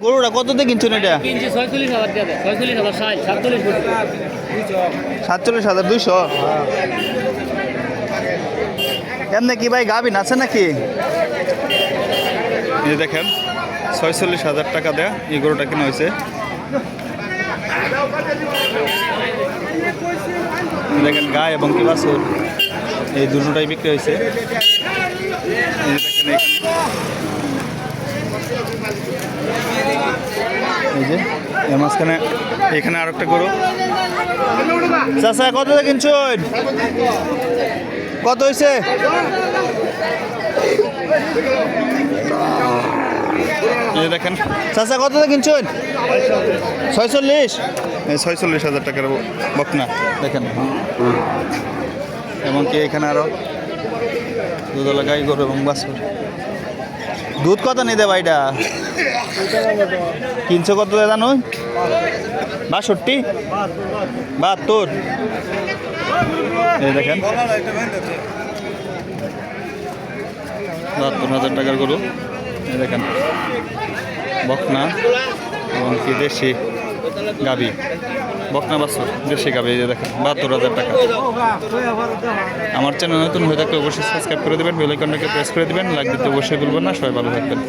গরুটা কততে কিনছেন এটা? কিনছি 46,000 টাকা, 46,000 60, 47,200। এমনি কি ভাই গাভিন আছে নাকি? এই দেখেন 46,000 টাকা দেয়া এই গরুটা কেনা হয়েছে। দেখেন গায়ে এবং কি বাছুর এই দুটোটাই বিক্রি হয়েছে। এই যে দেখেন এই যে এর মাঝখানে এখানে আর একটা গরু। চাচা কত কিনছেন? কত হয়েছে? এই যে দেখেন চাচা কত কিনছেন? 46। এই 46,000 টাকার বকনা দেখেন। এমনকি এখানে আরো দুধওয়ালা গাই গরু এবং বাছুর। দুধ কত নিতে ভাইটা? কিনছো কত জানো? 62, 72। এই দেখেন 72,000 টাকার গরু। এই দেখেন বকনা এবং কি দেশি গাভী, বকনা বাছুর দেশি গাভী। এই যে দেখেন 72,000 টাকা। আমার চ্যানেল নতুন হয়ে থাকলে অবশ্যই সাবস্ক্রাইব করে দেবেন, বেল আইকনটাকে প্রেস করে দেবেন, লাইক দিতে অবশ্যই ভুলবেন না। সবাই ভালো থাকবেন।